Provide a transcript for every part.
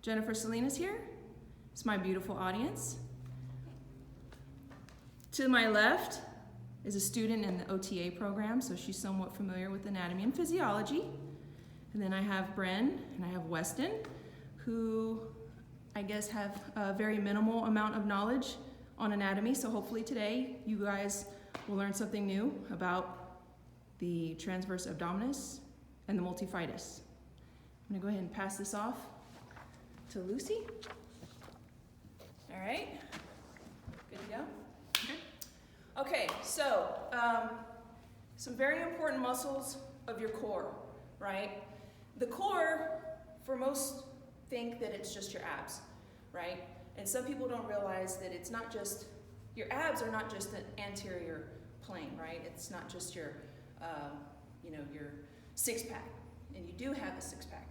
Jennifer Salinas here. It's my beautiful audience. To my left is a student in the OTA program, so she's somewhat familiar with anatomy and physiology. And then I have Bren and I have Weston, who I guess have a very minimal amount of knowledge on anatomy. So hopefully today you guys will learn something new about the transverse abdominis and the multifidus. I'm gonna go ahead and pass this off to Lucy. All right, good to go? Okay, so some very important muscles of your core, right? The core, for most, think that it's just your abs, right? And some people don't realize that it's not just, your abs are not just an anterior plane, right? It's not just your, your six-pack, and you do have a six-pack.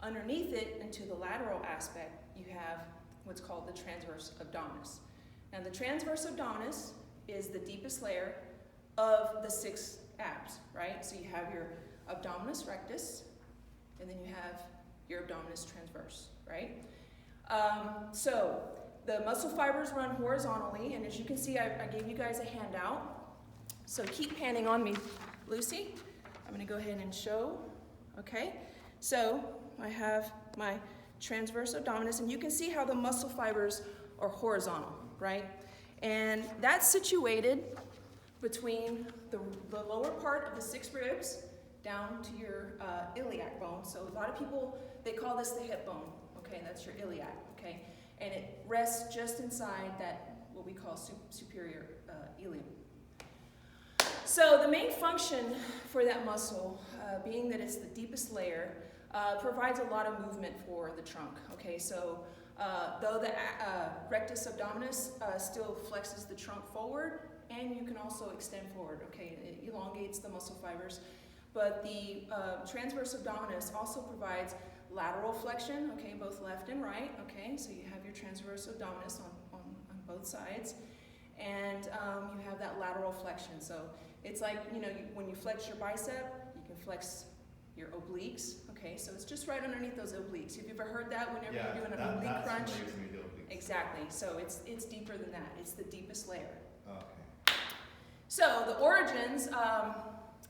Underneath it, and to the lateral aspect, you have what's called the transverse abdominis. Now the transverse abdominis is the deepest layer of the six abs, right? So you have your abdominis rectus, and then you have your abdominis transverse, right? So the muscle fibers run horizontally, and as you can see, I gave you guys a handout. So keep panning on me, Lucy. I'm gonna go ahead and show, okay? So I have my transverse abdominis, and you can see how the muscle fibers are horizontal, right? And that's situated between the lower part of the six ribs down to your iliac bone. So a lot of people, they call this the hip bone, okay? That's your iliac, okay? And it rests just inside that, what we call superior ilium. So the main function for that muscle, being that it's the deepest layer, provides a lot of movement for the trunk, okay? So though the rectus abdominis still flexes the trunk forward, and you can also extend forward, okay? It elongates the muscle fibers. But the transverse abdominis also provides lateral flexion, okay, both left and right, okay? So you have your transverse abdominis on both sides. And you have that lateral flexion. So it's like, when you flex your bicep, you can flex your obliques, okay? So it's just right underneath those obliques. Have you ever heard that whenever you're doing an oblique crunch? Exactly, so it's deeper than that. It's the deepest layer. Okay. So the origins,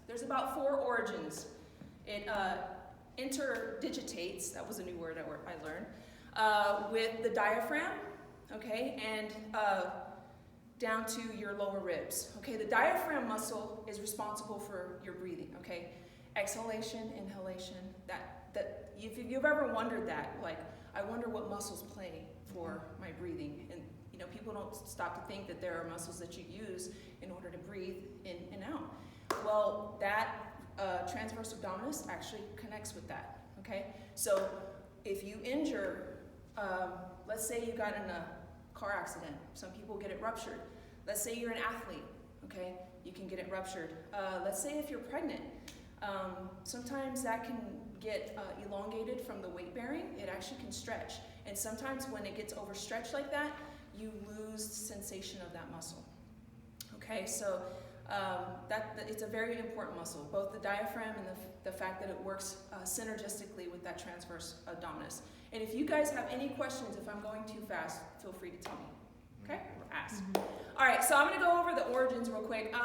there's about 4 origins. It interdigitates, that was a new word I learned, with the diaphragm, okay, and down to your lower ribs. Okay, the diaphragm muscle is responsible for your breathing, okay? Exhalation, inhalation, that if you've ever wondered that, like, I wonder what muscles play for my breathing. And people don't stop to think that there are muscles that you use in order to breathe in and out. Well, that transverse abdominis actually connects with that, okay? So if you injure, let's say you got in a car accident. Some people get it ruptured. Let's say you're an athlete, okay? You can get it ruptured. Let's say if you're pregnant, sometimes that can get elongated from the weight bearing. It actually can stretch. And sometimes when it gets overstretched like that, you lose sensation of that muscle. Okay, so it's a very important muscle, both the diaphragm and the fact that it works synergistically with that transverse abdominis. And if you guys have any questions, if I'm going too fast, feel free to tell me, okay, or ask. All right, so I'm gonna go over the origins real quick.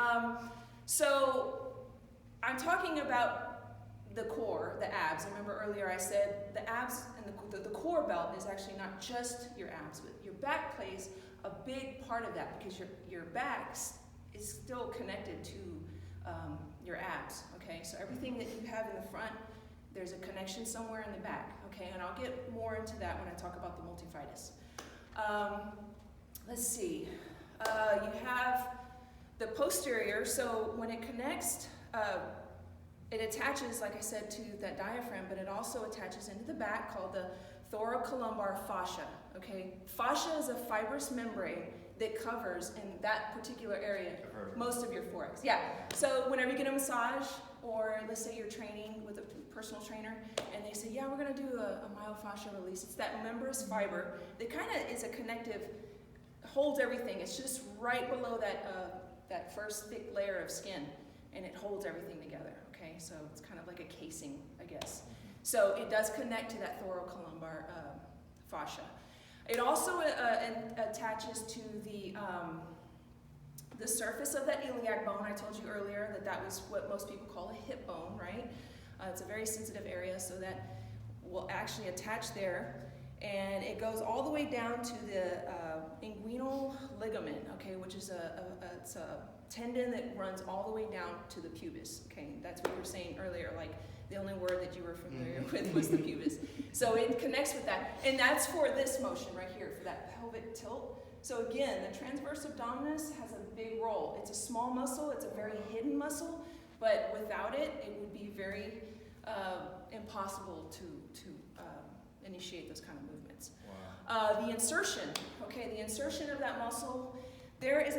So I'm talking about the core, the abs. Remember earlier I said the abs and the core belt is actually not just your abs, but your back plays a big part of that because your back is still connected to your abs, okay? So everything that you have in the front, there's a connection somewhere in the back, okay? And I'll get more into that when I talk about the multifidus. Let's see. You have the posterior, so when it connects, it attaches, like I said, to that diaphragm, but it also attaches into the back called the thoracolumbar fascia, okay? Fascia is a fibrous membrane that covers in that particular area most of your thorax. Yeah, so whenever you get a massage, or let's say you're training with a personal trainer, and they say, yeah, we're gonna do a myofascial release. It's that membranous fiber that kind of is a connective, holds everything. It's just right below that first thick layer of skin, and it holds everything together, okay? So it's kind of like a casing, I guess. So it does connect to that thoracolumbar fascia. It also attaches to the surface of that iliac bone. I told you earlier that was what most people call a hip bone, right? It's a very sensitive area, so that will actually attach there. And it goes all the way down to the inguinal ligament, okay, which is it's a tendon that runs all the way down to the pubis, okay? That's what you were saying earlier, like the only word that you were familiar with was the pubis. So it connects with that. And that's for this motion right here, for that pelvic tilt. So again, the transverse abdominis has a big role. It's a small muscle, it's a very hidden muscle, but without it, it would be very impossible to initiate those kind of movements. Wow. The insertion, okay, the insertion of that muscle, there is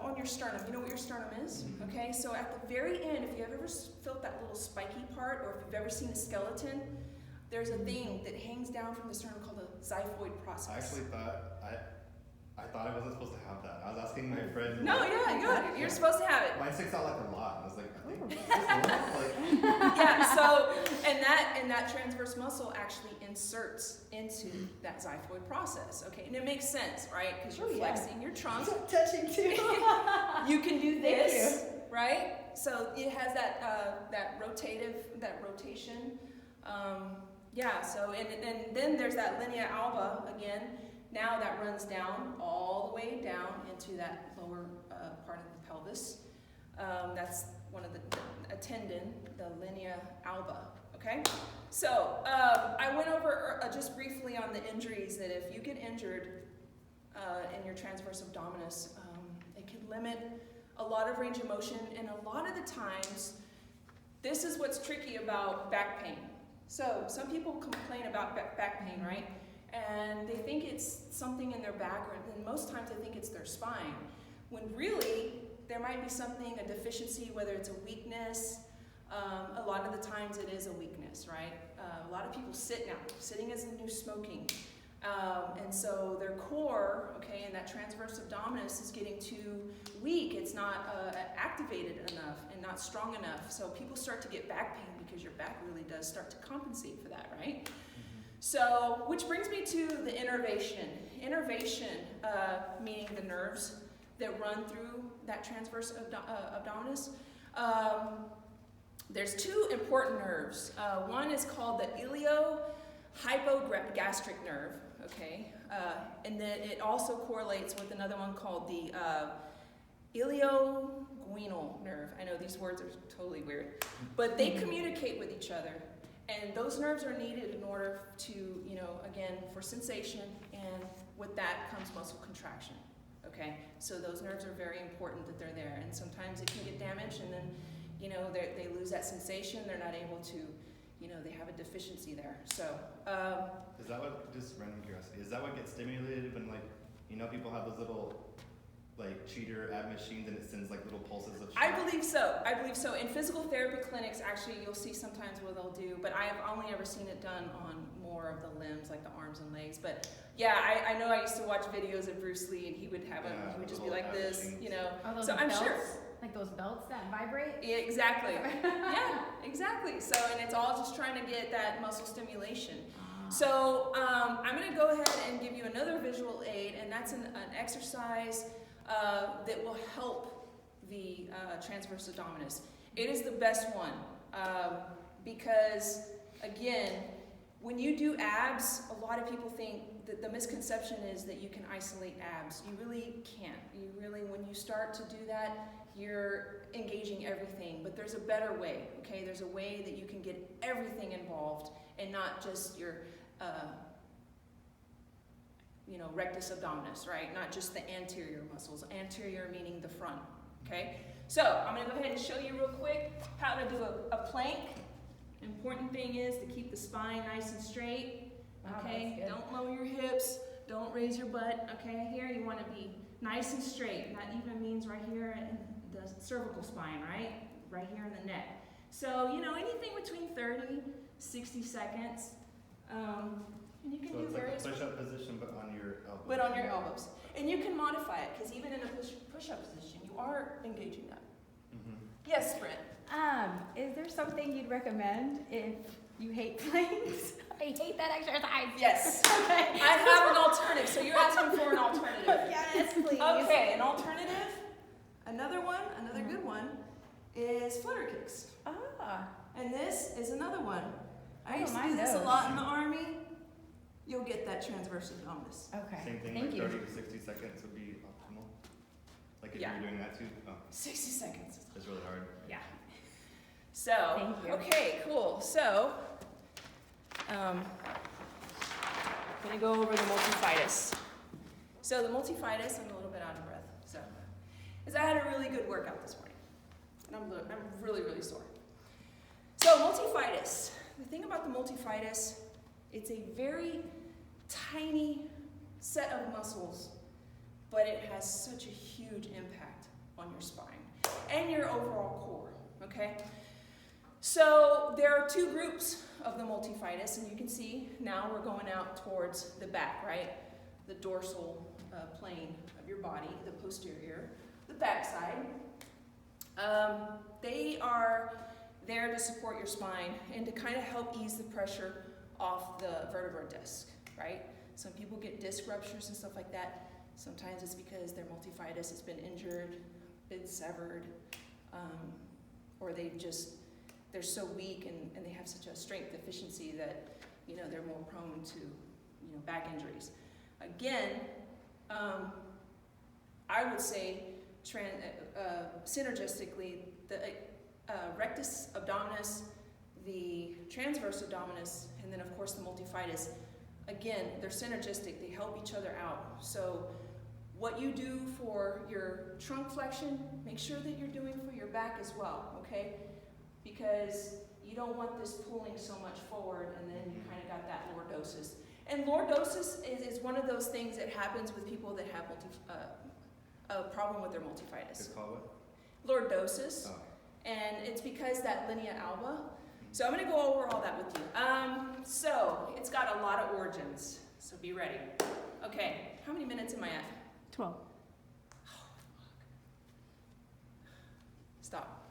on your sternum. You know what your sternum is? Mm-hmm. Okay, so at the very end, if you've ever felt that little spiky part, or if you've ever seen a skeleton, there's a thing that hangs down from the sternum called the xiphoid process. I actually thought I wasn't supposed to have that. I was asking my friend. No, yeah, good. You're supposed to have it. Mine sticks out like a lot. I was like, I think this one, yeah. So, and that transverse muscle actually inserts into that xiphoid process. Okay, and it makes sense, right? Because you're flexing your trunk. I'm touching too. You can do this, right? So it has that rotation. Yeah. So and then there's that linea alba again. Now that runs down, all the way down into that lower part of the pelvis. That's one of a tendon, the linea alba, okay? So I went over just briefly on the injuries, that if you get injured in your transverse abdominis, it can limit a lot of range of motion, and a lot of the times, this is what's tricky about back pain. So some people complain about back pain, right? And they think it's something in their back, and most times they think it's their spine, when really there might be something, a deficiency, whether it's a weakness. A lot of the times it is a weakness, right? A lot of people sit now. Sitting is the new smoking. And so their core, okay, and that transverse abdominis is getting too weak. It's not activated enough and not strong enough. So people start to get back pain because your back really does start to compensate for that, right? So, which brings me to the innervation. Innervation, meaning the nerves that run through that transverse abdominis. There's two important nerves. One is called the iliohypogastric nerve, okay? And then it also correlates with another one called the ilioguinal nerve. I know these words are totally weird, but they communicate with each other. And those nerves are needed in order to, again, for sensation, and with that comes muscle contraction, okay? So those nerves are very important that they're there, and sometimes it can get damaged, and then, they lose that sensation, they're not able to, they have a deficiency there, so. Is that what, just random curiosity, is that what gets stimulated when, people have those little, cheater ab machines, and it sends little pulses of shock? I believe so. In physical therapy clinics, actually, you'll see sometimes what they'll do, but I have only ever seen it done on more of the limbs, like the arms and legs. But yeah, I know I used to watch videos of Bruce Lee, and he would have he would just be like this, Oh, those so I'm belts? sure. Like those belts that vibrate? Yeah, exactly. Yeah, exactly. So, and it's all just trying to get that muscle stimulation. So I'm going to go ahead and give you another visual aid, and that's an exercise that will help the transverse abdominis. It is the best one because, again, when you do abs, a lot of people think that the misconception is that you can isolate abs. You really can't. When you start to do that, you're engaging everything. But there's a better way, okay? There's a way that you can get everything involved and not just your rectus abdominis, right? Not just the anterior muscles. Anterior meaning the front, okay? So I'm going to go ahead and show you real quick how to do a plank. Important thing is to keep the spine nice and straight, okay? Wow, don't lower your hips. Don't raise your butt, okay? Here you want to be nice and straight. That even means right here in the cervical spine, right? Right here in the neck. So, anything between 30, 60 seconds. And you can do various. So it's like a push-up position, but on your elbows. But on your elbows. And you can modify it, because even in a push-up position, you are engaging that. Mm-hmm. Yes, Brent? Is there something you'd recommend if you hate planks? I hate that exercise. Yes. Okay. I have an alternative. So you're asking for an alternative. Yes, please. Okay, an alternative. Another one, another good one, is flutter kicks. Ah. And this is another one. I Oh, used to mine do this a knows. lot in the Army. You'll get that transverse abdominis. Okay. Same thing, Thank like you. 30 to 60 seconds would be optimal. Like if Yeah. you're doing that too. Oh, 60 seconds. it's really hard. Yeah. So, Thank you. okay, cool. So, I'm gonna go over the multifidus. So the multifidus, I'm a little bit out of breath. So, is I had a really good workout this morning, and I'm really, really sore. So multifidus. The thing about the multifidus, it's a very tiny set of muscles, but it has such a huge impact on your spine and your overall core, okay? So there are two groups of the multifidus, and you can see now we're going out towards the back, right? The dorsal plane of your body, the posterior, the back side. They are there to support your spine and to kind of help ease the pressure off the vertebral disc, right? Some people get disc ruptures and stuff like that. Sometimes it's because their multifidus has been injured, been severed, or they're so weak and they have such a strength deficiency that, you know, they're more prone to, you know, back injuries. Again, I would say synergistically, the rectus abdominis, the transverse abdominis, and then of course the multifidus, again, they're synergistic, they help each other out. So what you do for your trunk flexion, make sure that you're doing for your back as well, okay? Because you don't want this pulling so much forward and then you kind of got that lordosis. And lordosis is one of those things that happens with people that have a problem with their multifidus. It's called what? Lordosis. Oh. And it's because that linea alba. So I'm going to go over all that with you. So it's got a lot of origins. So be ready. Okay, how many minutes am I at? 12. Stop.